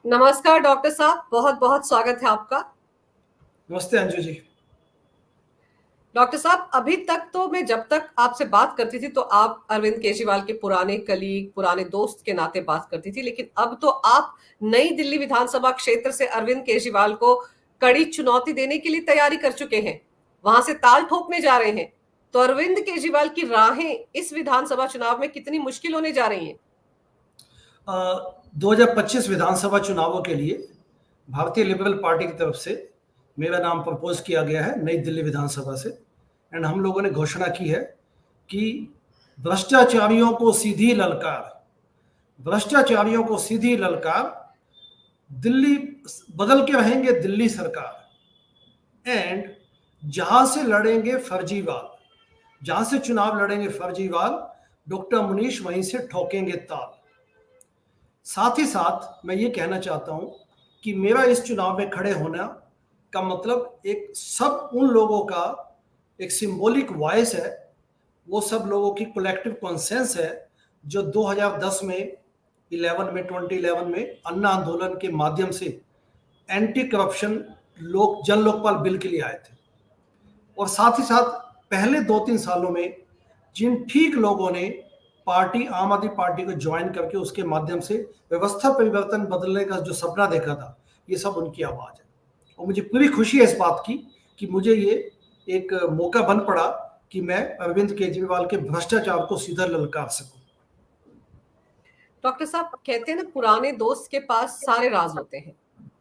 नमस्कार डॉक्टर साहब, बहुत बहुत स्वागत है आपका। नमस्ते अंजू जी। डॉक्टर साहब, अभी तक तो मैं जब तक आपसे बात करती थी तो आप अरविंद केजरीवाल के पुराने कलीग, पुराने दोस्त के नाते बात करती थी, लेकिन अब तो आप नई दिल्ली विधानसभा क्षेत्र से अरविंद केजरीवाल को कड़ी चुनौती देने के लिए तैयारी कर चुके हैं, वहां से ताल ठोकने जा रहे हैं। तो अरविंद केजरीवाल की राहें इस विधानसभा चुनाव में कितनी मुश्किल होने जा रही हैं? 2025 विधानसभा चुनावों के लिए भारतीय लिबरल पार्टी की तरफ से मेरा नाम प्रपोज किया गया है नई दिल्ली विधानसभा से। एंड हम लोगों ने घोषणा की है कि भ्रष्टाचारियों को सीधी ललकार, भ्रष्टाचारियों को सीधी ललकार, दिल्ली बदल के रहेंगे दिल्ली सरकार। एंड जहां से लड़ेंगे फर्जीवाल, जहां से चुनाव लड़ेंगे फर्जीवाल, डॉक्टर मुनीश वहीं से ठोकेंगे ताल। साथ ही साथ मैं ये कहना चाहता हूं कि मेरा इस चुनाव में खड़े होना का मतलब एक सब उन लोगों का एक सिंबॉलिक वॉइस है, वो सब लोगों की कलेक्टिव कॉन्सेंस है जो 2010 में 2011 में अन्ना आंदोलन के माध्यम से एंटी करप्शन जन लोकपाल बिल के लिए आए थे। और साथ ही साथ पहले 2-3 सालों में जिन ठीक लोगों ने पार्टी आम आदमी पार्टी को ज्वाइन करके उसके माध्यम से व्यवस्था परिवर्तन बदलने का जो सपना देखा था, ये सब उनकी आवाज है। और मुझे पूरी खुशी है इस बात की कि मुझे ये एक मौका बन पड़ा कि मैं अरविंद केजरीवाल के भ्रष्टाचार को सीधा ललकार सकूं। डॉक्टर साहब, कहते हैं ना, पुराने दोस्त के पास सारे राज होते हैं,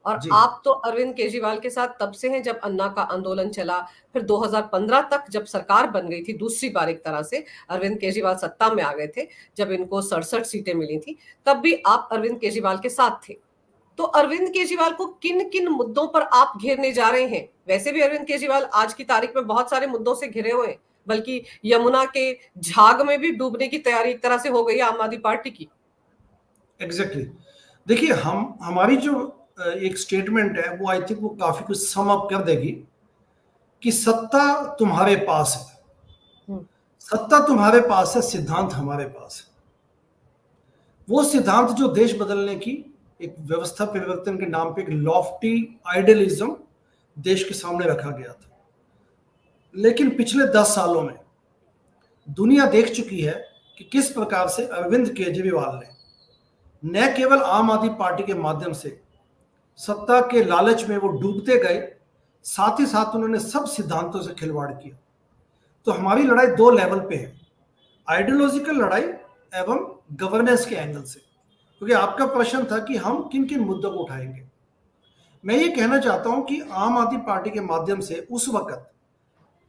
और जी। आप तो अरविंद केजरीवाल के साथ तब से हैं जब अन्ना का आंदोलन चला, फिर 2015 तक जब सरकार बन गई थी दूसरी बार, एक तरह से अरविंद केजरीवाल सत्ता में आ गए थे जब इनको 67 सीटें मिली थी, तब भी आप अरविंद केजरीवाल के साथ थे। तो अरविंद केजरीवाल को किन किन मुद्दों पर आप घेरने जा रहे हैं? वैसे भी अरविंद केजरीवाल आज की तारीख में बहुत सारे मुद्दों से घिरे हुए हैं, बल्कि यमुना के झाग में भी डूबने की तैयारी एक तरह से हो गई है आम आदमी पार्टी की। एग्जैक्टली। देखिए, हमारी जो एक स्टेटमेंट है वो आई थिंक वो काफी कुछ सम अप कर देगी कि सत्ता तुम्हारे पास है, सत्ता तुम्हारे पास है, सिद्धांत हमारे पास है। वो सिद्धांत जो देश बदलने की एक व्यवस्था परिवर्तन के नाम पे एक लॉफ्टी आइडियलिज्म देश के सामने रखा गया था। लेकिन पिछले 10 सालों में दुनिया देख चुकी है कि किस प्रकार से अरविंद केजरीवाल ने न केवल आम आदमी पार्टी के माध्यम से सत्ता के लालच में वो डूबते गए, साथ ही साथ उन्होंने सब सिद्धांतों से खिलवाड़ किया। तो हमारी लड़ाई 2 लेवल पे है, आइडियोलॉजिकल लड़ाई एवं गवर्नेंस के एंगल से। क्योंकि आपका प्रश्न था कि हम किन किन मुद्दों को उठाएंगे। मैं ये कहना चाहता हूं कि आम आदमी पार्टी के माध्यम से उस वक्त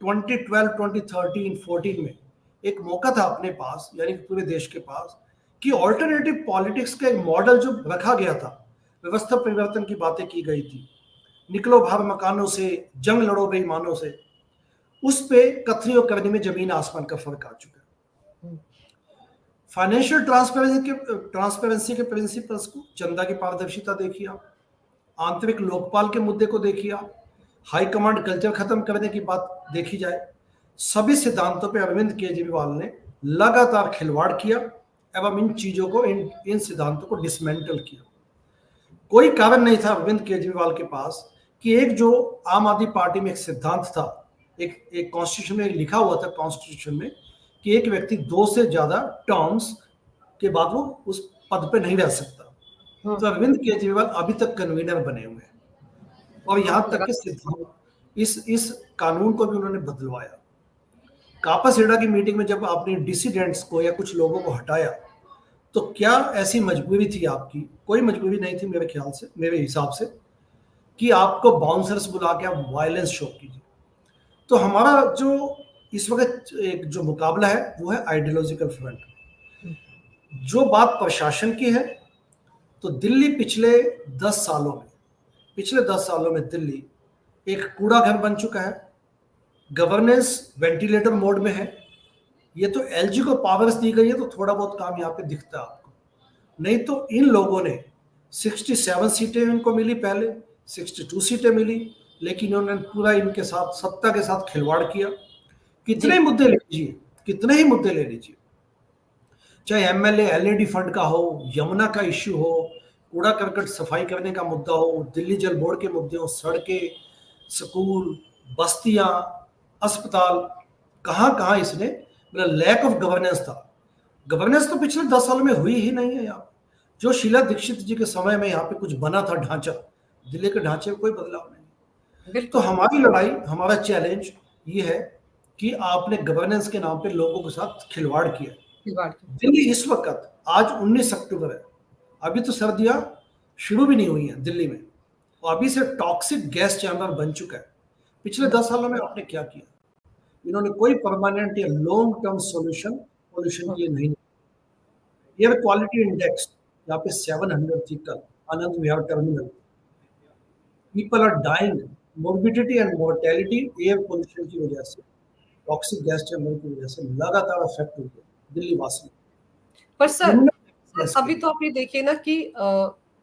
2012, 2013, 14 में एक मौका था अपने पास, यानी पूरे देश के पास, कि ऑल्टरनेटिव पॉलिटिक्स का एक मॉडल जो रखा गया था, व्यवस्था परिवर्तन की बातें की गई थी, निकलो बाहर मकानों से, जंग लड़ो बेईमानों से, उस पे कथनी और करनी में जमीन आसमान का फर्क आ चुका है। फाइनेंशियल ट्रांसपेरेंसी के प्रिंसिपल्स को, चंदा की पारदर्शिता देखिए आप, आंतरिक लोकपाल के मुद्दे को देखिए आप, हाई कमांड कल्चर खत्म करने की बात देखी जाए, सभी सिद्धांतों पे अरविंद केजरीवाल ने लगातार खिलवाड़ किया एवं इन चीजों को, इन सिद्धांतों को डिसमेंटल किया। कोई कारण नहीं था अरविंद केजरीवाल के पास कि एक जो आम आदमी पार्टी में एक सिद्धांत था, एक कॉन्स्टिट्यूशन में लिखा हुआ था, कॉन्स्टिट्यूशन में, कि एक व्यक्ति 2 से ज्यादा टर्म्स के बाद वो उस पद पे नहीं रह सकता। तो अरविंद केजरीवाल अभी तक कन्वीनर बने हुए हैं, और यहां तक कि सिद्धांत इस कानून को भी उन्होंने बदलवाया। कापासेड़ा की मीटिंग में जब आपने डिसिडेंट्स को या कुछ लोगों को हटाया, तो क्या ऐसी मजबूरी थी आपकी? कोई मजबूरी नहीं थी मेरे ख्याल से, मेरे हिसाब से, कि आपको बाउंसर्स बुला के आप वायलेंस शो कीजिए। तो हमारा जो इस वक्त एक जो मुकाबला है वो है आइडियोलॉजिकल फ्रंट। जो बात प्रशासन की है, तो दिल्ली पिछले 10 सालों में दिल्ली एक कूड़ा घर बन चुका है, गवर्नेंस वेंटिलेटर मोड में है। ये तो एलजी को पावर्स दी गई है तो थोड़ा बहुत काम यहाँ पे दिखता है आपको, नहीं तो इन लोगों ने 67 सीटें इनको मिली, पहले 62 सीटें मिली, लेकिन उन्होंने पूरा इनके साथ सत्ता के साथ खिलवाड़ किया। कितने मुद्दे ले लीजिए, कितने ही मुद्दे ले लीजिए, चाहे एमएलए एलईडी फंड का हो, यमुना का इश्यू हो, कूड़ा करकट सफाई करने का मुद्दा हो, दिल्ली जल बोर्ड के मुद्दे हो, सड़कें, स्कूल, बस्तियां, अस्पताल, कहां कहां इसने मतलब लैक ऑफ गवर्नेंस था। गवर्नेंस तो पिछले 10 साल में हुई ही नहीं है यहाँ। जो शीला दीक्षित जी के समय में यहाँ पे कुछ बना था ढांचा, दिल्ली के ढांचे में कोई बदलाव नहीं। तो हमारी लड़ाई, हमारा चैलेंज ये है कि आपने गवर्नेंस के नाम पे लोगों के साथ खिलवाड़ किया। दिल्ली इस वक्त आज 19 अक्टूबर है, अभी तो सर्दियां शुरू भी नहीं हुई हैं दिल्ली में, और अभी से टॉक्सिक गैस चैम्बर बन चुका है। पिछले 10 सालों में आपने क्या किया? इन्होंने कोई परमानेंट या लॉन्ग टर्म सॉल्यूशन पोल्यूशन के लिए नहीं। एयर क्वालिटी इंडेक्स यहाँ पे 700 थी कल, Anand Vihar terminal. People are dying, morbidity and mortality air pollution की वजह से, टॉक्सिक गैस चैम्बर की वजह से लगातार अफेक्ट हो गया दिल्ली वासी। पर सर अभी तो आप ये देखिए ना कि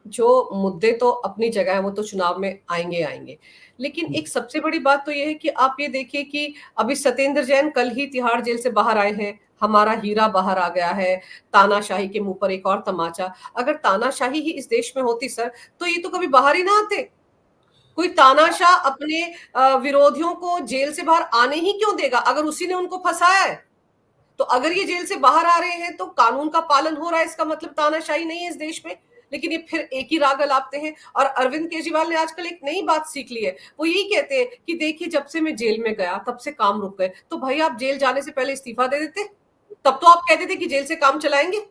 जो मुद्दे तो अपनी जगह है वो तो चुनाव में आएंगे आएंगे, लेकिन एक सबसे बड़ी बात तो ये है कि आप ये देखिए कि अभी सत्येंद्र जैन कल ही तिहाड़ जेल से बाहर आए हैं, हमारा हीरा बाहर आ गया है, तानाशाही के मुंह पर एक और तमाचा। अगर तानाशाही ही इस देश में होती सर तो ये तो कभी बाहर ही ना आते। कोई तानाशाह अपने विरोधियों को जेल से बाहर आने ही क्यों देगा अगर उसी ने उनको फंसाया है? तो अगर ये जेल से बाहर आ रहे हैं तो कानून का पालन हो रहा है, इसका मतलब तानाशाही नहीं है इस देश में। लेकिन ये फिर एक ही राग अलापते हैं। और अरविंद केजरीवाल ने आजकल एक नई बात सीख ली है, वो यही कहते हैं कि देखिए जब से मैं जेल में गया तब से काम रुक गए। तो भाई आप जेल जाने से पहले इस्तीफा दे देते, तब तो आप कहते थे कि जेल से काम चलाएंगे।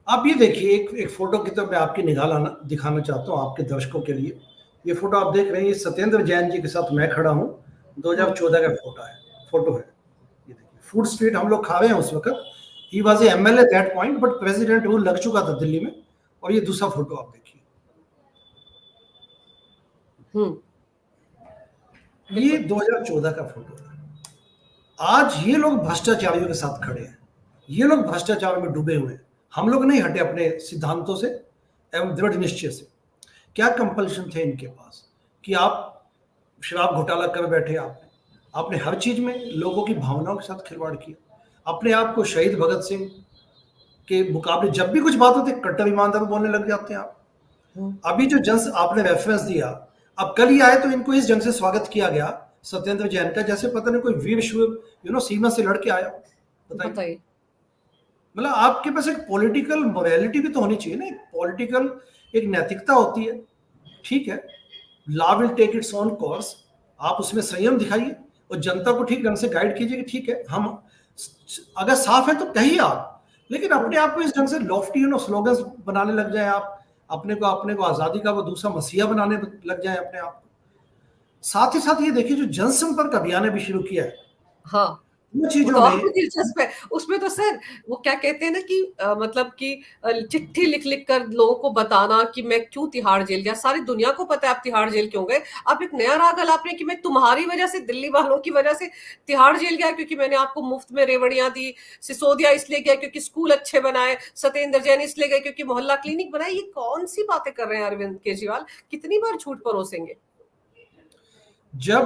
आप ये देखिए, एक फोटो की तो मैं आपकी निगाह दिखाना चाहता हूँ आपके दर्शकों के लिए। ये फोटो आप देख रहे हैं, ये सत्येंद्र जैन जी के साथ मैं खड़ा हूँ, 2014 का फोटो है। ये देखिए, फूड स्ट्रीट हम लोग खा रहे हैं उस वक्त। He was MLA that point, but president rule लग चुका था दिल्ली में। और ये दूसरा फोटो आप देखिए, ये 2014 का फोटो है। आज ये लोग भ्रष्टाचारियों के साथ खड़े हैं, ये लोग भ्रष्टाचार में डूबे हुए हैं। हम लोग नहीं हटे अपने सिद्धांतों से एवं दृढ़ निश्चय से। क्या कंपल्शन थे इनके पास कि आप शराब घोटाला कर बैठे? आपने हर चीज में लोगों की भावनाओं के साथ खिलवाड़ किया। अपने आप को शहीद भगत सिंह के मुकाबले जब भी कुछ बात होती है कट्टर ईमानदार बोलने लग जाते हैं आप। अभी जो जन आपने रेफरेंस दिया, अब कल ही आए तो इनको इस जंग से स्वागत किया गया सत्येंद्र जैन का, जैसे पता नहीं कोई वीर शूर सीमा से लड़के आया। बताइए, मतलब आपके पास एक पॉलिटिकल मोरालिटी भी तो होनी चाहिए ना, एक पॉलिटिकल एक नैतिकता होती है। ठीक है, law will take its own course, आप उसमें संयम दिखाइए और जनता को ठीक ढंग से गाइड कीजिए कि ठीक है, हम अगर साफ है तो कहिए आप, लेकिन अपने आप को इस ढंग से लॉफ्टी स्लोगन्स बनाने लग जाए आप, अपने को आजादी का वो दूसरा मसीहा बनाने लग जाए अपने आप को। साथ ही साथ ये देखिए, जो जनसंपर्क अभियान भी शुरू किया है, हाँ, चीजों में दिलचस्प है। उसमें तो सर वो क्या कहते हैं ना कि मतलब कि चिट्ठी लिख लिख कर लोगों को बताना कि मैं क्यों तिहाड़ जेल गया, सारी दुनिया को पता है आप तिहाड़ जेल क्यों गए। आप एक नया राग अलाप रहे कि मैं तुम्हारी वजह से, दिल्ली वालों की वजह से तिहाड़ जेल गया क्योंकि मैंने आपको मुफ्त में रेवड़ियां दी, सिसोदिया इसलिए गया क्योंकि स्कूल अच्छे बनाए, सत्येंद्र जैन इसलिए गए क्योंकि मोहल्ला क्लिनिक बनाए। ये कौन सी बातें कर रहे हैं अरविंद केजरीवाल? कितनी बार झूठ परोसेंगे? जब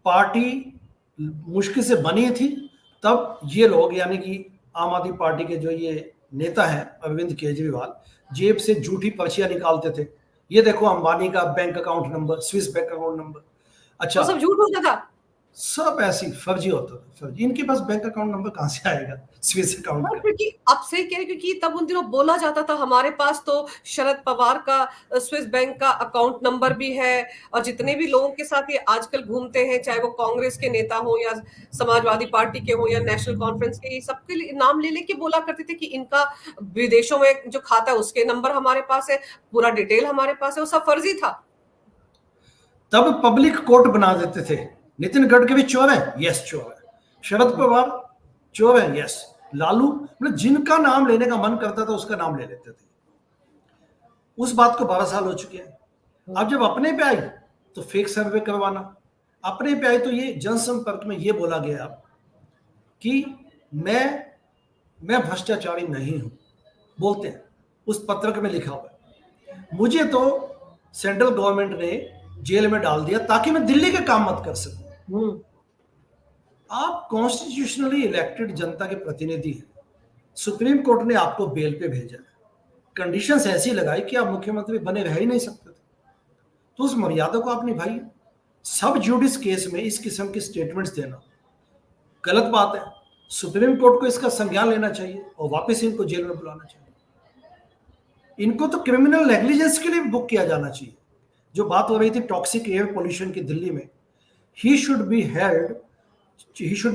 पार्टी मुश्किल से बनी थी तब ये लोग, यानी कि आम आदमी पार्टी के जो ये नेता हैं अरविंद केजरीवाल, जेब से झूठी पर्चियां निकालते थे। ये देखो अंबानी का bank account number, Swiss bank account number. अच्छा, तो सब झूठ होता था, सब ऐसी फर्जी होता था, फर्जी। इनके पास बैंक अकाउंट नंबर कहां से आएगा स्विस अकाउंट का? क्योंकि अब से कह रहे, क्योंकि तब उन दिनों बोला जाता था हमारे पास तो शरद पवार का स्विस बैंक का अकाउंट नंबर भी है। और जितने भी लोगों के साथ ये आजकल घूमते हैं, चाहे वो कांग्रेस के नेता हो या समाजवादी पार्टी के हो या नेशनल कॉन्फ्रेंस के, सबके नाम ले लेके बोला करते थे कि इनका विदेशों में जो खाता है उसके नंबर हमारे पास है, पूरा डिटेल हमारे पास है। वो सब फर्जी था। तब पब्लिक कोर्ट बना देते थे, नितिन गडकरी चोर है, यस चोर है। शरद पवार चोर है, यस। लालू, मतलब जिनका नाम लेने का मन करता था उसका नाम ले लेते थे। उस बात को 12 साल हो चुके हैं। अब जब अपने पे आई तो फेक सर्वे करवाना, अपने पे आई तो ये जनसंपर्क में ये बोला गया कि मैं भ्रष्टाचारी नहीं हूं, बोलते हैं उस पत्रक में लिखा हुआ है। मुझे तो सेंट्रल गवर्नमेंट ने जेल में डाल दिया ताकि मैं दिल्ली के काम मत कर सकूं। आप कॉन्स्टिट्यूशनली इलेक्टेड जनता के प्रतिनिधि हैं, सुप्रीम कोर्ट ने आपको बेल पे भेजा है, कंडीशंस ऐसी लगाई कि आप मुख्यमंत्री बने रह ही नहीं सकते थे, तो उस मर्यादा को आप निभाइए। सब जुडिस केस में इस किस्म के स्टेटमेंट्स देना गलत बात है। सुप्रीम कोर्ट को इसका संज्ञान लेना चाहिए और वापस इनको जेल में बुलाना चाहिए। इनको तो क्रिमिनल नेग्लिजेंस के लिए बुक किया जाना चाहिए। जो बात हो रही थी टॉक्सिक एयर पोल्यूशन की दिल्ली में, he should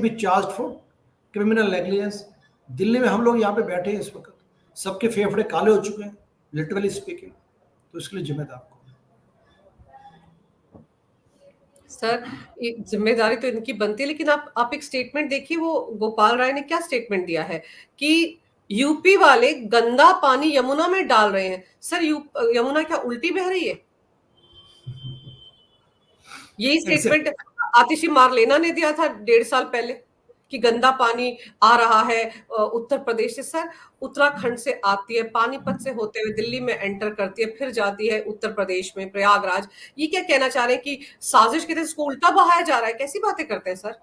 be charge for criminal negligence. Delhi में हम लोग यहाँ पे बैठे हैं इस वक्त, सबके फेफड़े काले हो चुके हैं लिटरली स्पीकिंग, तो इसके लिए जिम्मेदार कौन? सर ये जिम्मेदारी तो इनकी बनती है, लेकिन आप एक स्टेटमेंट देखिए, वो गोपाल राय ने क्या स्टेटमेंट दिया है कि यूपी वाले गंदा पानी यमुना में डाल रहे हैं। सर यमुना क्या उल्टी बह रही है? यही स्टेटमेंट आतिशी मारलेना ने दिया था 1.5 साल पहले कि गंदा पानी आ रहा है उत्तर प्रदेश से। सर उत्तराखंड से आती है, पानीपत से होते हुए दिल्ली में एंटर करती है, फिर जाती है उत्तर प्रदेश में प्रयागराज। ये क्या कहना चाह रहे हैं कि साजिश के तहत इसको उल्टा बहाया जा रहा है? कैसी बातें करते हैं सर?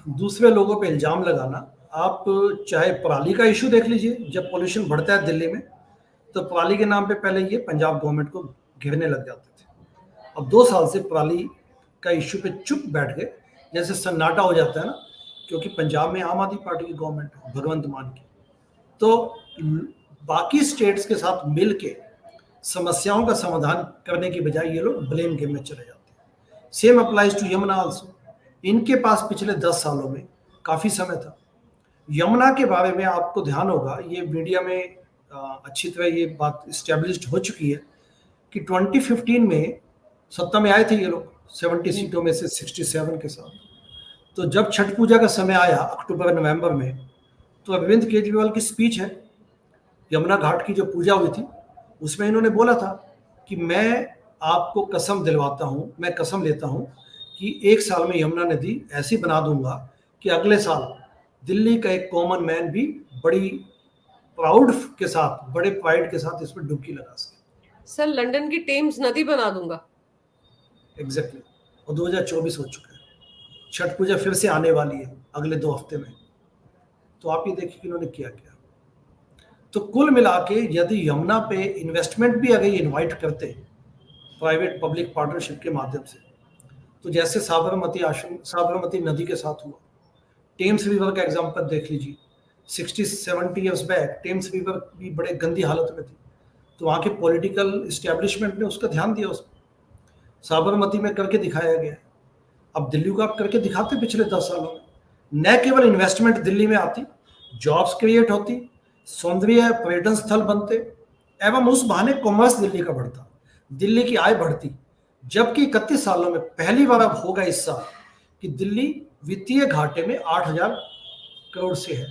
दूसरे लोगों पे इल्जाम लगाना, आप चाहे पराली का इशू देख लीजिए, जब पोल्यूशन बढ़ता है दिल्ली में तो पराली के नाम पे पहले ये पंजाब गवर्नमेंट को घेरने लग जाते थे। अब 2 साल से पराली का इशू पे चुप बैठ गए, जैसे सन्नाटा हो जाता है ना, क्योंकि पंजाब में आम आदमी पार्टी की गवर्नमेंट है भगवंत मान की, तो बाकी स्टेट्स के साथ मिल के समस्याओं का समाधान करने की बजाय ये लोग ब्लेम गेम में चले जाते हैं। Same applies to Yamuna also. इनके पास पिछले 10 सालों में काफ़ी समय था। यमुना के बारे में आपको ध्यान होगा, ये मीडिया में अच्छी तरह ये बात इस्टेब्लिश्ड हो चुकी है कि 2015 में सत्ता में आए थे ये लोग 70 सीटों में से 67 के साथ। तो जब छठ पूजा का समय आया अक्टूबर नवंबर में, तो अरविंद केजरीवाल की स्पीच है, यमुना घाट की जो पूजा हुई थी उसमें इन्होंने बोला था कि मैं आपको कसम दिलवाता हूँ, मैं कसम लेता हूँ कि 1 साल में यमुना नदी ऐसी बना दूंगा कि अगले साल दिल्ली का एक कॉमन मैन भी बड़ी प्राउड के साथ, बड़े प्राइड के साथ इसमें डुबकी लगा सके। सर लंदन की टेम्स नदी बना दूंगा। एग्जैक्टली। और 2024 हो चुका है, छठ पूजा फिर से आने वाली है अगले 2 हफ्ते में, तो आप ये देखिए कि इन्होंने किया क्या। तो कुल मिला के यदि यमुना पे इन्वेस्टमेंट भी अगर इनवाइट करते प्राइवेट पब्लिक पार्टनरशिप के माध्यम से, तो जैसे साबरमती नदी के साथ हुआ, टेम्स रिवर का एग्जांपल देख लीजिए, 60-70 ईयर्स बैक टेम्स रिवर भी बड़े गंदी हालत में थी, तो वहाँ के पॉलिटिकल इस्टेब्लिशमेंट ने उसका ध्यान दिया, उसमें साबरमती में करके दिखाया गया। अब दिल्ली को आप करके दिखाते पिछले 10 सालों में, न केवल इन्वेस्टमेंट दिल्ली में आती, जॉब्स क्रिएट होती, सौंदर्य पर्यटन स्थल बनते, एवं उस बहाने कॉमर्स दिल्ली का बढ़ता, दिल्ली की आय बढ़ती। जबकि 31 सालों में पहली बार अब होगा इस साल कि दिल्ली वित्तीय घाटे में 8,000 करोड़ से है,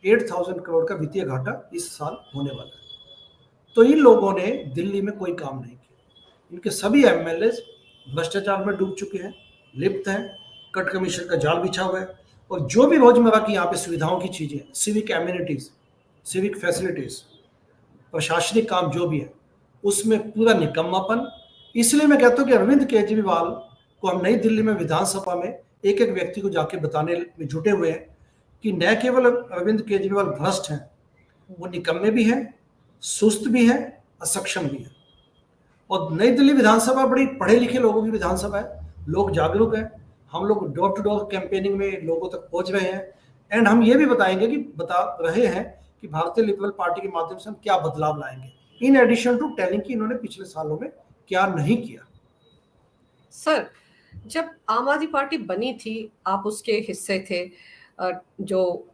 8,000 करोड़ का वित्तीय घाटा इस साल होने वाला है। तो इन लोगों ने दिल्ली में कोई काम नहीं किया। इनके सभी एमएलए भ्रष्टाचार में डूब चुके हैं, लिप्त हैं, कट कमीशन का जाल बिछा हुआ है, और जो भी रोजमर्रा की यहाँ पे सुविधाओं की चीजें, सिविक एमिनिटीज, सिविक फैसिलिटीज, प्रशासनिक काम जो भी है, उसमें पूरा निकम्मापन। इसलिए मैं कहता हूँ कि अरविंद केजरीवाल को हम नई दिल्ली में विधानसभा में एक एक व्यक्ति को जाके बताने में जुटे हुए हैं कि न केवल अरविंद केजरीवाल भ्रष्ट हैं, वो निकम्मे भी हैं, सुस्त भी हैं, असक्षम भी हैं। और नई दिल्ली विधानसभा बड़ी पढ़े लिखे लोगों की विधानसभा है, लोग जागरूक हैं, हम लोग डोर टू डोर कैंपेनिंग में लोगों तक पहुंच रहे हैं, एंड हम ये भी बता रहे हैं कि भारतीय लिबरल पार्टी के माध्यम से हम क्या बदलाव लाएंगे, इन एडिशन टू टेलिंग कि इन्होंने पिछले सालों में क्या नहीं किया। सर जब आम आदमी पार्टी बनी थी, आप उसके हिस्से थे, जो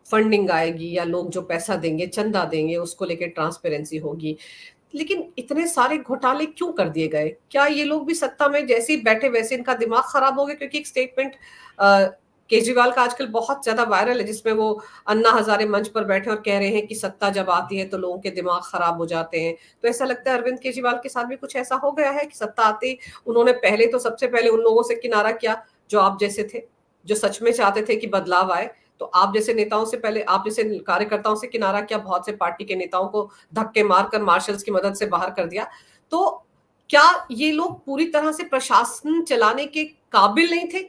फंडिंग आएगी या लोग जो पैसा देंगे, चंदा देंगे, उसको लेकर ट्रांसपेरेंसी होगी, लेकिन इतने सारे घोटाले क्यों कर दिए गए? क्या ये लोग भी सत्ता में जैसे ही बैठे वैसे इनका दिमाग खराब हो गया? क्योंकि एक स्टेटमेंट केजरीवाल का आजकल बहुत ज्यादा वायरल है, जिसमें वो अन्ना हजारे मंच पर बैठे और कह रहे हैं कि सत्ता जब आती है तो लोगों के दिमाग खराब हो जाते हैं। तो ऐसा लगता है अरविंद केजरीवाल के साथ भी कुछ ऐसा हो गया है कि सत्ता आते ही उन्होंने सबसे पहले उन लोगों से किनारा किया जो आप जैसे थे, जो सच में चाहते थे कि बदलाव आए। तो आप जैसे नेताओं से पहले, आप जैसे कार्यकर्ताओं से किनारा किया, बहुत से पार्टी के नेताओं को धक्के मारकर मार्शल्स की मदद से बाहर कर दिया। तो क्या ये लोग पूरी तरह से प्रशासन चलाने के काबिल नहीं थे,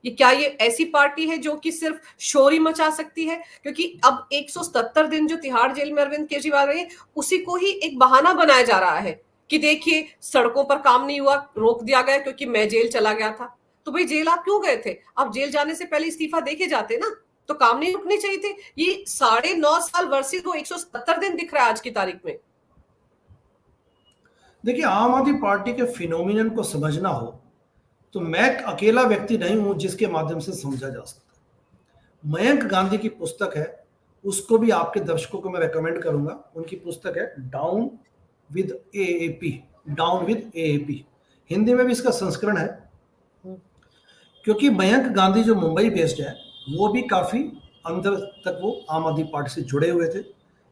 ये क्या ये ऐसी पार्टी है जो कि सिर्फ शोर ही मचा सकती है? क्योंकि अब 177 दिन जो तिहाड़ जेल में अरविंद केजरीवाल रहे, उसी को ही एक बहाना बनाया जा रहा है कि देखिए सड़कों पर काम नहीं हुआ, रोक दिया गया क्योंकि मैं जेल चला गया था। तो भाई जेल आप क्यों गए थे? आप जेल जाने से पहले इस्तीफा देके जाते ना, तो काम नहीं रुकने चाहिए थे। ये 9.5 साल वर्सेस वो 177 दिन दिख रहा है आज की तारीख में। देखिए, आम आदमी पार्टी के फिनोमिनन को समझना हो तो मैं अकेला व्यक्ति नहीं हूं जिसके माध्यम से समझा जा सकता है। मयंक गांधी की पुस्तक है, उसको भी आपके दर्शकों को मैं रेकमेंड करूंगा। उनकी पुस्तक है down with AAP, down with AAP. Hindi में भी इसका संस्करण है, क्योंकि मयंक गांधी जो मुंबई बेस्ड है वो भी काफी अंदर तक वो आम आदमी पार्टी से जुड़े हुए थे,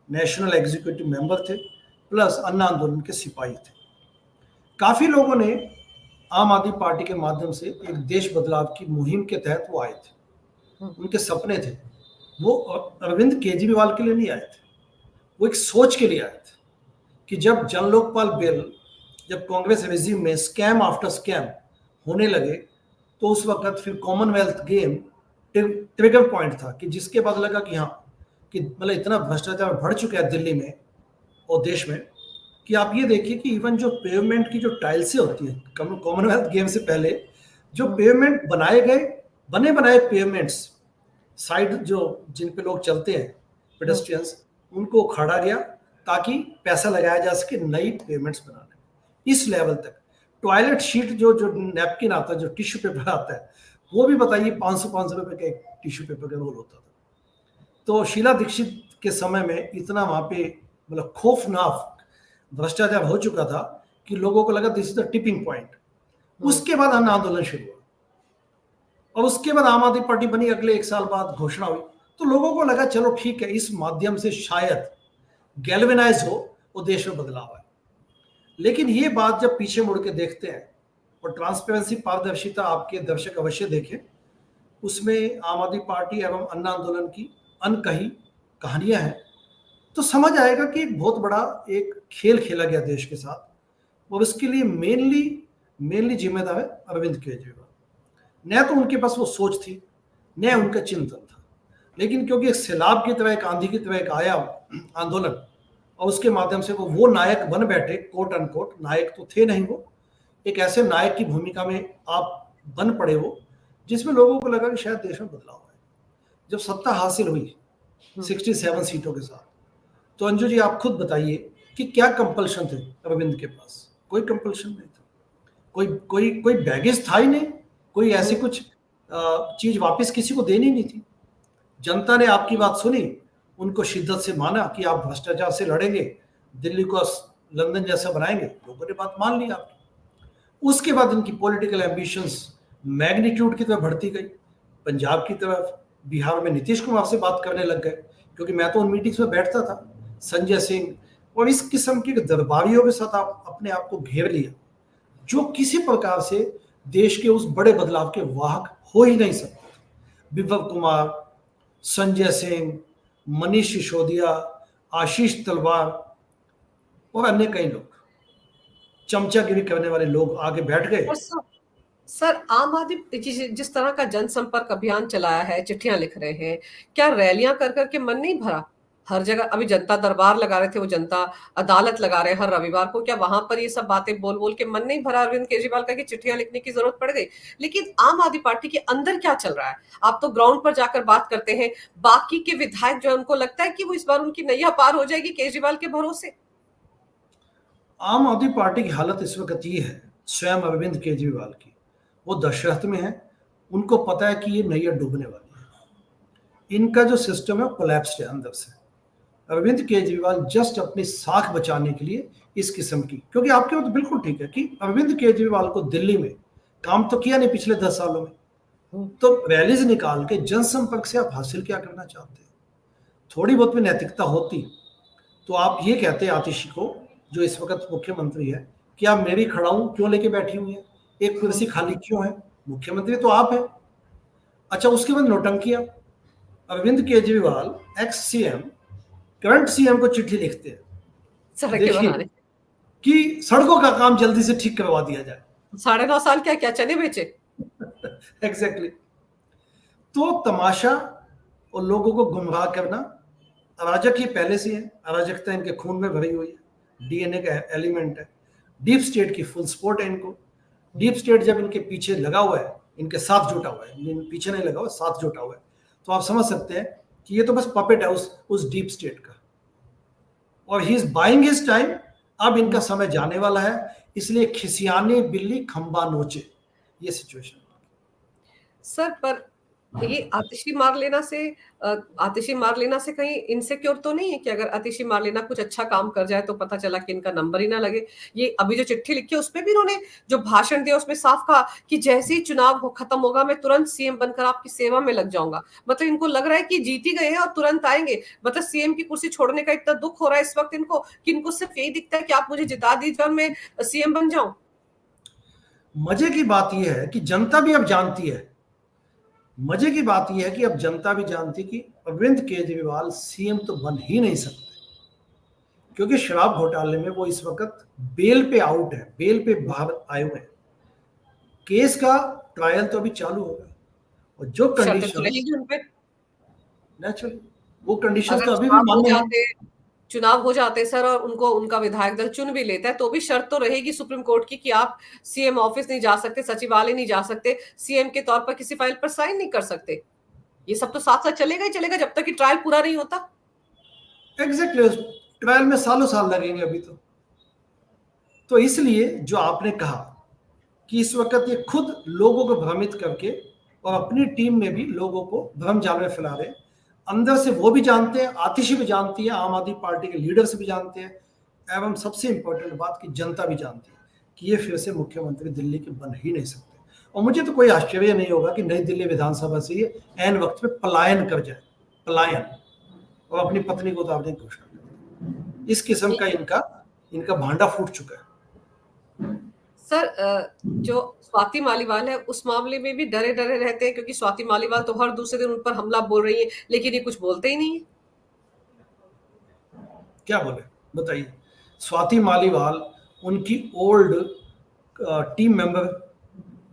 नेशनल एग्जीक्यूटिव मेंबर थे, प्लस अन्ना आंदोलन के सिपाही थे। काफी लोगों ने आम आदमी पार्टी के माध्यम से एक देश बदलाव की मुहिम के तहत वो आए थे, उनके सपने थे। वो अरविंद केजरीवाल के लिए नहीं आए थे, वो एक सोच के लिए आए थे कि जब जन लोकपाल बिल, जब कांग्रेस रेजिम में स्कैम आफ्टर स्कैम होने लगे, तो उस वक्त फिर कॉमनवेल्थ गेम ट्रिगर पॉइंट था कि जिसके बाद लगा कि हाँ, कि मतलब इतना भ्रष्टाचार बढ़ चुका है दिल्ली में और देश में कि आप ये देखिए कि इवन जो पेवमेंट की जो टाइल्सें होती है, कॉमनवेल्थ गेम से पहले जो पेवमेंट बनाए गए, बने बनाए पेवमेंट्स साइड जो जिन पे लोग चलते हैं पेडेस्ट्रियंस, उनको उखाड़ा गया ताकि पैसा लगाया जा सके नई पेमेंट्स बनाने में। इस लेवल तक टॉयलेट शीट जो नैपकिन आता है, जो टिश्यू पेपर आता है, वो भी बताइए 500 रुपए का एक टिश्यू पेपर का रोल होता था। तो शीला दीक्षित के समय में इतना वहां पे मतलब खौफनाक भ्रष्टाचार हो चुका था कि लोगों को लगा this is the tipping point. उसके बाद अन्ना आंदोलन शुरू हुआ और उसके बाद आम आदमी पार्टी बनी, अगले 1 साल बाद घोषणा हुई, तो लोगों को लगा चलो ठीक है, इस माध्यम से शायद गैल्वेनाइज हो और देश में बदलाव आए। लेकिन ये बात जब पीछे मुड़ के देखते हैं, और ट्रांसपेरेंसी, पारदर्शिता आपके दर्शक अवश्य देखें, उसमें आम आदमी पार्टी एवं अन्ना आंदोलन की अनकही कहानियां हैं, तो समझ आएगा कि एक बहुत बड़ा एक खेल खेला गया देश के साथ, और इसके लिए मेनली जिम्मेदार है अरविंद केजरीवाल। न तो उनके पास वो सोच थी, न उनका चिंतन था, लेकिन क्योंकि एक सैलाब की तरह, एक आंधी की तरह एक आया आंदोलन, और उसके माध्यम से वो नायक बन बैठे, कोट अनकोट। नायक तो थे नहीं, वो एक ऐसे नायक की भूमिका में आप बन पड़े हो जिसमें लोगों को लगा कि शायद देश में बदलाव है। जब सत्ता हासिल हुई 67 सीटों के साथ, तो अंजू जी आप खुद बताइए कि क्या कंपल्शन थे अरविंद के पास? कोई कंपल्शन नहीं था, कोई बैगेज था ही नहीं, कोई ऐसी कुछ चीज वापस किसी को देनी नहीं थी। जनता ने आपकी बात सुनी, उनको शिद्दत से माना कि आप भ्रष्टाचार से लड़ेंगे, दिल्ली को लंदन जैसा बनाएंगे, लोगों ने बात मान ली आपकी। उसके बाद इनकी पॉलिटिकल एम्बिशंस मैग्नीट्यूड की तरफ बढ़ती गई, पंजाब की तरफ, बिहार में नीतीश कुमार से बात करने लग गए, क्योंकि मैं तो उन मीटिंग्स में बैठता था, संजय सिंह और इस किस्म के दरबारियों के साथ आप अपने आप को घेर लिया, जो किसी प्रकार से देश के उस बड़े बदलाव के वाहक हो ही नहीं सकते। विप्लव कुमार, संजय सिंह, मनीष सिसोदिया, आशीष तलवार और अन्य कई लोग, चमचागिरी करने वाले लोग आगे बैठ गए। सर आम आदमी जिस तरह का जनसंपर्क अभियान चलाया है, चिट्ठियां लिख रहे हैं, क्या रैलियां कर करके मन नहीं भरा? हर जगह अभी जनता दरबार लगा रहे थे, वो जनता अदालत लगा रहे हैं हर रविवार को, क्या वहां पर ये सब बातें बोल बोल के मन नहीं भरा अरविंद केजरीवाल का कि चिट्ठियां लिखने की जरूरत पड़ गई? लेकिन आम आदमी पार्टी के अंदर क्या चल रहा है? आप तो ग्राउंड पर जाकर बात करते हैं, बाकी के विधायक जो है उनको लगता है कि वो इस बार उनकी नैया पार हो जाएगी केजरीवाल के भरोसे? आम आदमी पार्टी की हालत इस वक्त ये है, स्वयं अरविंद केजरीवाल की, वो दशरथ में है, उनको पता है कि ये नैया डूबने वाली है, इनका जो सिस्टम है कोलैप्स है अंदर से। अरविंद केजरीवाल जस्ट अपनी साख बचाने के लिए इस किस्म की, क्योंकि आपके बात बिल्कुल ठीक है कि अरविंद केजरीवाल को दिल्ली में काम तो किया नहीं पिछले 10 सालों में, तो रैलीज निकाल के जनसंपर्क से आप हासिल क्या करना चाहते हैं? थोड़ी बहुत भी नैतिकता होती तो आप ये कहते आतिशी को, जो इस वक्त मुख्यमंत्री है, कि आप मैं भी खड़ा हूं, क्यों लेके बैठी हुई है, एक कुर्सी खाली क्यों है, मुख्यमंत्री तो आप है। अच्छा, उसके बाद नौटंकियां, Arvind Kejriwal ex CM current CM को चिट्ठी लिखते हैं, देखिए कि सड़कों का काम जल्दी से ठीक करवा दिया जाए। 9.5 साल क्या चने बेचे? एग्जैक्टली। तो तमाशा और लोगों को गुमराह करना, अराजक ये पहले से है, अराजकता इनके खून में भरी हुई है, डीएनए का एलिमेंट है। डीप स्टेट की फुल सपोर्ट है इनको। डीप स्टेट जब इनके पीछे लगा हुआ है, इनके साथ जुटा हुआ है, पीछे नहीं लगा हुआ, साथ जुटा हुआ है, तो आप समझ सकते हैं कि ये तो बस पपेट है उस डीप स्टेट का, और he is buying his time. अब इनका समय जाने वाला है, इसलिए खिसियानी बिल्ली खंबा नोचे, ये सिचुएशन। सर पर ये आतिशी मार लेना से कहीं इनसिक्योर तो नहीं है कि अगर आतिशी मार लेना कुछ अच्छा काम कर जाए तो पता चला कि इनका नंबर ही ना लगे। ये अभी जो चिट्ठी लिखी है उसमें भी इन्होंने जो भाषण दिया उसमें साफ कहा कि जैसे ही चुनाव खत्म होगा मैं तुरंत सीएम बनकर आपकी सेवा में लग जाऊंगा। मतलब इनको लग रहा है कि जीत ही गए हैं और तुरंत आएंगे। मतलब सीएम की कुर्सी छोड़ने का इतना दुख हो रहा है इस वक्त इनको कि इनको सिर्फ यही दिखता है कि आप मुझे जिता दीजिए और मैं सीएम बन जाऊं। मजे की बात यह है कि जनता भी अब जानती है, मजे की बात यह है कि अब जनता भी जानती कि अरविंद केजरीवाल सीएम तो बन ही नहीं सकते, क्योंकि शराब घोटाले में वो इस वक्त बेल पे आउट है, बेल पे बाहर आए हुए हैं। केस का ट्रायल तो अभी चालू होगा, और जो शर्तें तो कंडीशन रहेगी उन पे। नेचुरली वो कंडीशन अगर तो अभी भी मान्य है। चुनाव हो जाते सर और उनको उनका विधायक दल चुन भी लेता है तो भी शर्त तो रहेगी सुप्रीम कोर्ट की कि आप सीएम ऑफिस नहीं जा सकते, सचिवालय नहीं जा सकते, सीएम के तौर पर किसी फाइल पर साइन नहीं कर सकते। ये सब तो साथ साथ चलेगा ही चलेगा जब तक कि ट्रायल पूरा नहीं होता। एग्जैक्टली, ट्रायल में सालों साल लगेंगे अभी तो इसलिए जो आपने कहा कि इस वक्त ये खुद लोगों को भ्रमित करके और अपनी टीम में भी लोगों को भ्रम जाल में फैला रहे, अंदर से वो भी जानते हैं, आतिशी भी जानती है, आम आदमी पार्टी के लीडर्स भी जानते हैं, एवं सबसे इंपॉर्टेंट बात कि जनता भी जानती है कि ये फिर से मुख्यमंत्री दिल्ली के बन ही नहीं सकते। और मुझे तो कोई आश्चर्य नहीं होगा कि नई दिल्ली विधानसभा से ये ऐन वक्त पे पलायन कर जाए, पलायन, और अपनी पत्नी को उतारने की घोषणा कर। इस किस्म का इनका भांडा फूट चुका है। सर जो स्वाति मालीवाल है उस मामले में भी डरे डरे रहते हैं क्योंकि स्वाति मालीवाल तो हर दूसरे दिन उन पर हमला बोल रही है लेकिन ये कुछ बोलते ही नहीं है। क्या बोले बताइए। स्वाति मालीवाल उनकी ओल्ड टीम मेंबर,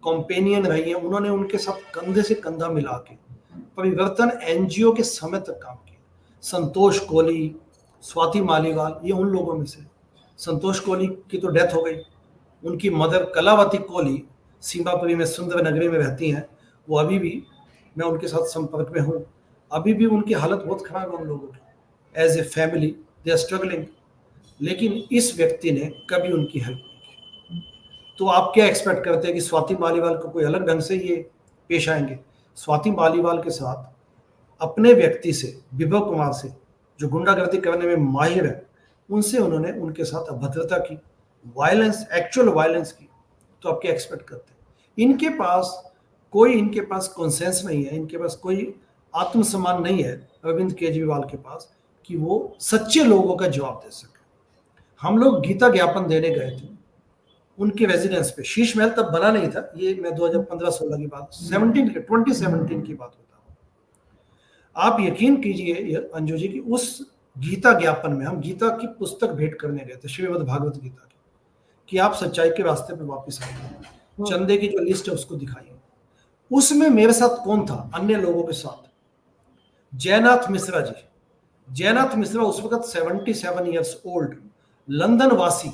कॉम्पेनियन रही है, उन्होंने उनके साथ कंधे से कंधा मिला के परिवर्तन एनजीओ के समय तक काम किया। संतोष कोहली, स्वाति मालीवाल, ये उन लोगों में से। संतोष कोहली की तो डेथ हो गई, उनकी मदर कलावती कोहली सीमापुरी में सुंदर नगरी में रहती हैं, वो अभी भी, मैं उनके साथ संपर्क में हूँ, अभी भी उनकी हालत बहुत खराब है उन लोगों की। As a family they are struggling, लेकिन इस व्यक्ति ने कभी उनकी हेल्प नहीं की। तो आप क्या एक्सपेक्ट करते हैं कि स्वाति मालीवाल को कोई अलग ढंग से ये पेश आएंगे? स्वाति मालीवाल के साथ अपने व्यक्ति से, विभव कुमार से, जो गुंडागर्दी करने में माहिर है, उनसे उन्होंने उनके साथ अभद्रता की, वायलेंस, एक्चुअल वायलेंस की। तो आप क्या एक्सपेक्ट करते हैं? इनके पास कॉन्सेंस नहीं है, इनके पास कोई आत्मसम्मान नहीं है अरविंद केजरीवाल के पास कि वो सच्चे लोगों का जवाब दे सके। हम लोग गीता ज्ञापन देने गए थे उनके रेजिडेंस पे, शीश महल तब बना नहीं था, ये मैं 2015-16 की बात, 2017 की बात होता हूँ। आप यकीन कीजिए अंजू जी कि उस गीता ज्ञापन में हम गीता की पुस्तक भेंट करने गए थे, श्रीमद् भागवत गीता की, कि आप सच्चाई के रास्ते पे वापस आइए, चंदे की जो लिस्ट है उसको दिखाइए। उसमें मेरे साथ कौन था अन्य लोगों के साथ? जयनाथ मिश्रा जी। जयनाथ मिश्रा उस वक्त 77 ईयर्स ओल्ड, लंदन वासी,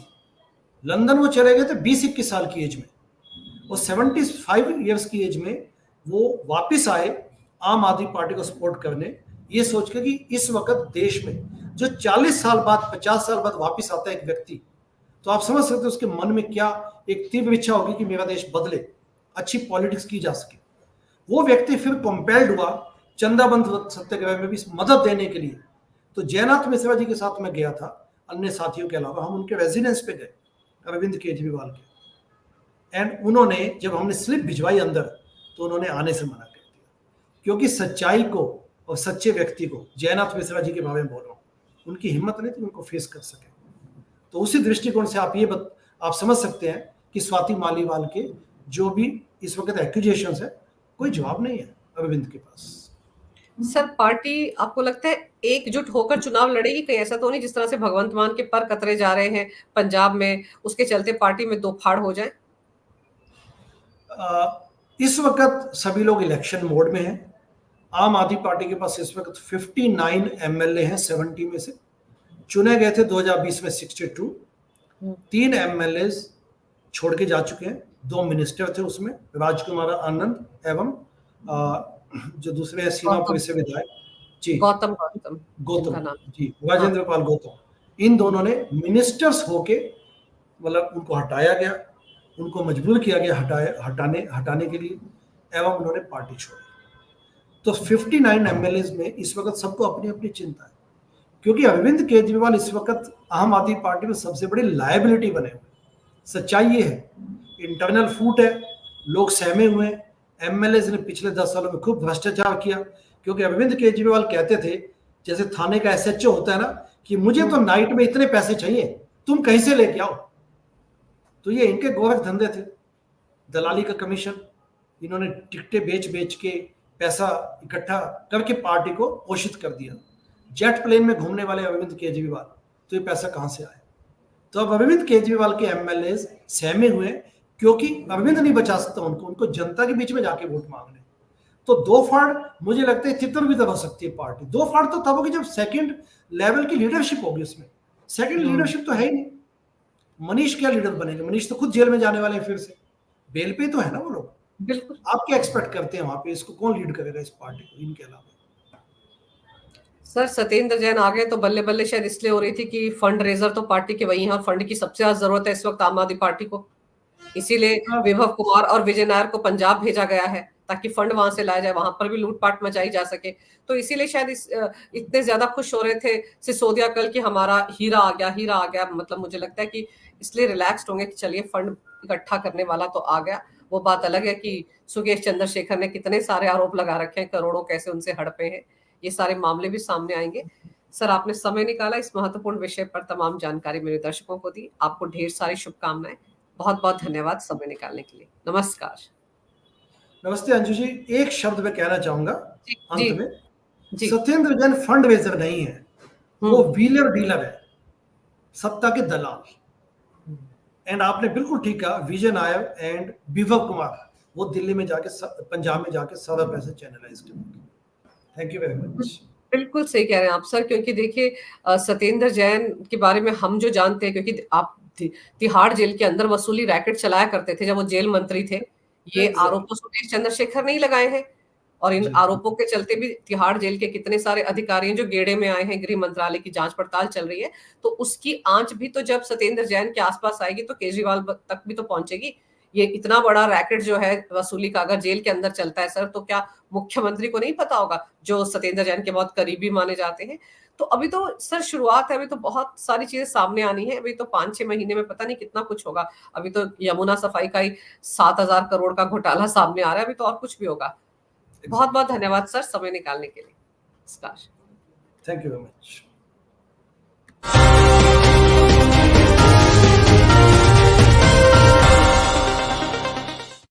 लंदन वो चले गए थे 20-21 साल की एज में, और 75 ईयर्स की एज में वो वापस आए आम आदमी पार्टी को सपोर्ट करने, ये सोच के कि इस वक्त देश में जो 40 साल बाद, 50 साल बाद वापस आता है एक व्यक्ति, तो आप समझ सकते हैं उसके मन में क्या एक तीव्र इच्छा होगी कि मेरा देश बदले, अच्छी पॉलिटिक्स की जा सके। वो व्यक्ति फिर कंपेल्ड हुआ चंदाबंद सत्याग्रह में भी मदद देने के लिए। तो जयनाथ मिश्रा जी के साथ मैं गया था, अन्य साथियों के अलावा हम उनके रेजिडेंस पे गए अरविंद केजरीवाल के, एंड उन्होंने, जब हमने स्लिप भिजवाई अंदर, तो उन्होंने आने से मना कर दिया, क्योंकि सच्चाई को और सच्चे व्यक्ति को, जयनाथ मिश्रा जी के बारे में बोल रहा हूँ, उनकी हिम्मत नहीं थी उनको फेस कर सके। तो उसी दृष्टिकोण से आप समझ सकते हैं कि स्वाति मालीवाल के जो भी इस वक्त एक्यूजेशंस है, कोई जवाब नहीं है अरविंद के पास। सर पार्टी आपको लगता है एकजुट होकर चुनाव लड़ेगी? कहीं ऐसा तो नहीं जिस तरह से भगवंत मान के पर कतरे जा रहे हैं पंजाब में, उसके चलते पार्टी में दो फाड़ हो जाए? इस वक्त सभी लोग इलेक्शन मोड में हैं, आम आदमी पार्टी के पास इस वक्त 59 एमएलए हैं 70 में से, चुने गए थे 2020 में 62, 3 एमएलए छोड़ के जा चुके हैं, 2 मिनिस्टर थे उसमें, राजकुमार आनंद एवं जो दूसरे हैं सीमापुर से विधायक जी गौतम जी, राजेंद्र पाल गौतम, इन दोनों ने मिनिस्टर्स होके मतलब उनको हटाया गया, उनको मजबूर किया गया हटाने के लिए, एवं उन्होंने पार्टी छोड़ी। तो 59 एमएलए में इस वक्त सबको अपनी अपनी चिंता है, क्योंकि अरविंद केजरीवाल इस वक्त आम आदमी पार्टी में सबसे बड़ी लायबिलिटी बने हुए। सच्चाई ये है, इंटरनल फूट है, लोग सहमे हुए हैं, एमएलए ने पिछले 10 सालों में खूब भ्रष्टाचार किया, क्योंकि अरविंद केजरीवाल कहते थे, जैसे थाने का एसएचओ होता है ना, कि मुझे तो नाइट में इतने पैसे चाहिए, तुम कहीं से लेके आओ। तो ये इनके गोरख धंधे थे, दलाली का कमीशन, इन्होंने टिकटें बेच बेच के पैसा इकट्ठा करके पार्टी को पोषित कर दिया। जेट प्लेन में घूमने वाले अरविंद केजरीवाल, तो ये पैसा कहां से आया? तो अब अरविंद केजरीवाल के एमएलए सहमे हुए, क्योंकि अरविंद नहीं बचा सकता उनको जनता के बीच में जाके वोट मांगने। तो दो फाड़ मुझे लगता है चित्र भी हो सकती है पार्टी। दो फाड़ तो तब होगी जब सेकंड लेवल की लीडरशिप होगी उसमें। सेकंड लीडरशिप तो है ही नहीं। मनीष क्या लीडर बनेंगे? मनीष तो खुद जेल में जाने वाले हैं, फिर से बेल पे तो है ना वो लोग। बिल्कुल। आप क्या एक्सपेक्ट करते हैं वहां पे? इसको कौन लीड करेगा इस पार्टी को इनके अलावा? सर सत्येंद्र जैन आ गए तो बल्ले बल्ले शायद इसलिए हो रही थी कि फंड रेजर तो पार्टी के वही हैं, और फंड की सबसे ज्यादा जरूरत है इस वक्त आम आदमी पार्टी को। इसीलिए विभव कुमार और विजय नायर को पंजाब भेजा गया है, ताकि फंड वहां से लाया जाए, वहां पर भी लूटपाट मचाई जा सके। तो इसीलिए शायद इतने ज्यादा खुश हो रहे थे सिसोदिया कल कि हमारा हीरा आ गया। मतलब मुझे लगता है कि इसलिए रिलैक्स्ड होंगे कि चलिए फंड इकट्ठा करने वाला तो आ गया। वो बात अलग है कि सुकेश चंद्रशेखर ने कितने सारे आरोप लगा रखे हैं, करोड़ों कैसे उनसे हड़पे हैं, ये सारे मामले भी सामने आएंगे। सर आपने समय निकाला इस महत्वपूर्ण विषय पर, तमाम जानकारी मेरे दर्शकों को दी। आपको ढेर सारी शुभकामनाएं। बहुत बहुत धन्यवाद समय निकालने के लिए। नमस्कार। नमस्ते अंजू जी, एक शब्द में कहना चाहूंगा अंत में, सत्येंद्र जैन फंड रेजर नहीं है, वो व्हीलर डीलर है, सत्ता के दलाल। एंड आपने बिल्कुल ठीक कहा, विजय नायर एंड विभव कुमार वो दिल्ली में जाके पंजाब में जाके सारा पैसा चैनलाइज करेंगे। Thank you very much. बिल्कुल सही कह रहे हैं आप सर, क्योंकि देखिए सत्येंद्र जैन के बारे में हम जो जानते हैं, क्योंकि आप तिहाड़ जेल के अंदर वसूली रैकेट चलाया करते थे जब वो जेल मंत्री थे। ये आरोप तो सुकेश चंद्रशेखर ने ही लगाए हैं, और इन आरोपों के चलते भी तिहाड़ जेल के कितने सारे अधिकारी जो गेड़े में आए हैं, गृह मंत्रालय की जांच पड़ताल चल रही है। तो उसकी आंच भी तो जब सत्येंद्र जैन के आसपास आएगी तो केजरीवाल तक भी तो पहुंचेगी। ये इतना बड़ा रैकेट जो है वसूली का अगर जेल के अंदर चलता है सर, तो क्या मुख्यमंत्री को नहीं पता होगा, जो सत्येंद्र जैन के बहुत करीबी माने जाते हैं? तो अभी तो सर शुरुआत है, अभी तो बहुत सारी चीजें सामने आनी है। अभी तो 5-6 महीने में पता नहीं कितना कुछ होगा। अभी तो यमुना सफाई का ही 7,000 करोड़ का घोटाला सामने आ रहा है, अभी तो और कुछ भी होगा। बहुत बहुत धन्यवाद सर समय निकालने के लिए। नमस्कार। Thank you very much.